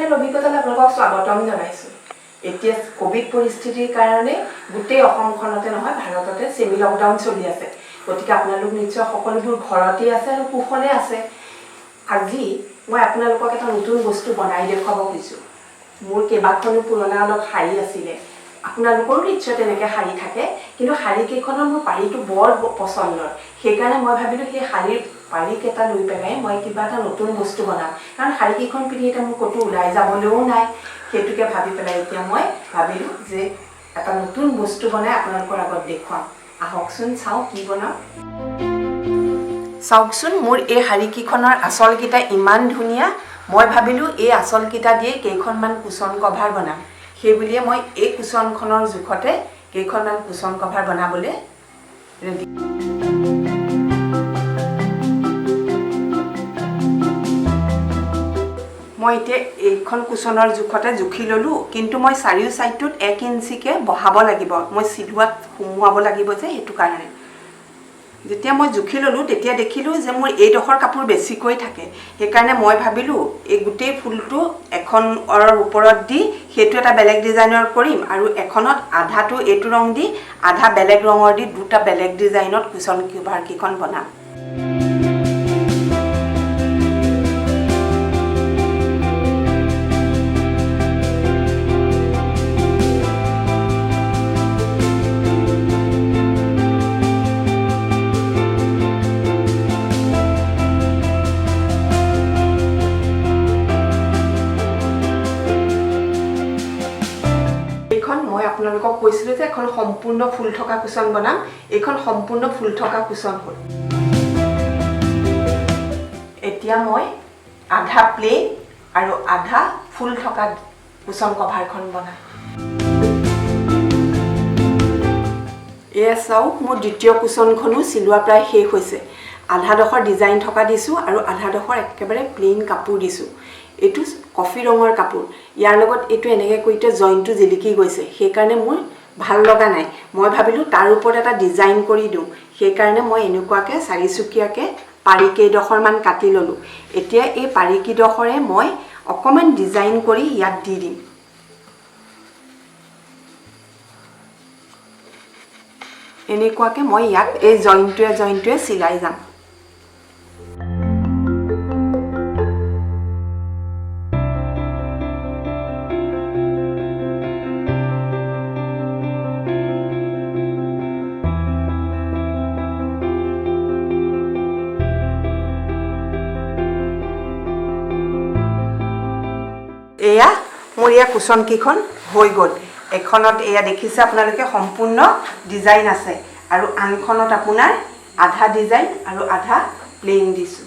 Channel অভিজ্ঞতালৈ আপোনালোকক স্বাগতম জনাইছোঁ। এতিয়া কোভিড পৰিস্থিতিৰ কাৰণে গোটেই অসমখনতে নহয় ভাৰততে সেমি লকডাউন চলি আছে। গতিকে আপোনালোক নিশ্চয় সকলোবোৰ ঘৰতে আছে আৰু কুশলে আছে। আজি মই আপোনালোকক এটা নতুন বস্তু বনাই দেখুৱাব খুজিছোঁ। মোৰ কেইবাখনো পুৰণা অলপ শাৰী আছিলে। আপোনালোকৰো নিশ্চয় তেনেকৈ শাৰী থাকে, কিন্তু শাৰীকেইখনৰ মোৰ পাৰিটো বৰ পচন্দৰ। সেইকাৰণে মই ভাবিলোঁ সেই শাৰীৰ পাৰিকেইটা লৈ পেলাই মই কিবা এটা নতুন বস্তু বনাম। কাৰণ শাৰীকেইখন পিন্ধি এতিয়া মোৰ ক'তো ওলাই যাবলৈও নাই। সেইটোকে ভাবি পেলাই এতিয়া মই ভাবিলোঁ যে এটা নতুন বস্তু বনাই আপোনালোকৰ আগত দেখুৱাম। আহকচোন চাওঁ কি বনাম। চাওকচোন মোৰ এই শাৰীকেইখনৰ আঁচলকেইটা ইমান ধুনীয়া। মই ভাবিলোঁ এই আঁচলকেইটা দিয়ে কেইখনমান কুশ্বন কভাৰ বনাম। সেই বুলিয়ে মই এই কুশ্বনখনৰ জোখতে কেইখনমান কুশ্বন কভাৰ বনাবলৈ ৰেডি। মই এতিয়া এইখন কুশ্বনৰ জোখতে জুখি ল'লোঁ, কিন্তু মই চাৰিও ছাইডটোত 1 ইঞ্চিকৈ বহাব লাগিব। মই চিলোৱাত সুমুৱাব লাগিব যে সেইটো কাৰণে। যেতিয়া মই জুখি ল'লোঁ তেতিয়া দেখিলোঁ যে মোৰ এইডোখৰ কাপোৰ বেছিকৈ থাকে। সেইকাৰণে মই ভাবিলোঁ এই গোটেই ফুলটো এখনৰ ওপৰত দি সেইটো এটা বেলেগ ডিজাইনৰ কৰিম, আৰু এখনত আধাটো এইটো ৰং দি আধা বেলেগ ৰঙৰ দি দুটা বেলেগ ডিজাইনত কুশ্বন কভাৰকেইখন বনাম। মই আপোনালোকক কৈছিলোঁ যে এখন সম্পূৰ্ণ ফুল থকা কুশ্বন বনাম। এইখন সম্পূৰ্ণ ফুল থকা কুশ্বন হ'ল। এতিয়া মই আধা প্লেইন আৰু আধা ফুল থকা কুশ্বন কভাৰখন বনাম। এয়া চাওক, মোৰ দ্বিতীয় কুশ্বনখনো চিলোৱা প্ৰায় শেষ হৈছে। আধাডোখৰ ডিজাইন থকা দিছোঁ আৰু আধাডোখৰ একেবাৰে প্লেইন কাপোৰ দিছোঁ। এইটো কফি ৰঙৰ কাপোৰ। ইয়াৰ লগত এইটো এনেকৈ কৰিতে জইনটো জিলিকি গৈছে। সেইকাৰণে মোৰ ভাল লগা নাই। মই ভাবিলোঁ তাৰ ওপৰত এটা ডিজাইন কৰি দিওঁ। সেইকাৰণে মই এনেকুৱাকৈ চাৰিচুকীয়াকৈ পাৰিকেইডোখৰমান কাটি ল'লোঁ। এতিয়া এই পাৰিকেইডোখৰে মই অকণমান ডিজাইন কৰি ইয়াত দি দিম। এনেকুৱাকৈ মই ইয়াত এই জইনটোৱে চিলাই যাম। এয়া মোৰ এয়া কুশ্বনকেইখন হৈ গ'ল। এখনত এয়া দেখিছে আপোনালোকে সম্পূৰ্ণ ডিজাইন আছে, আৰু আনখনত আপোনাৰ আধা ডিজাইন আৰু আধা প্লেইন দিছোঁ।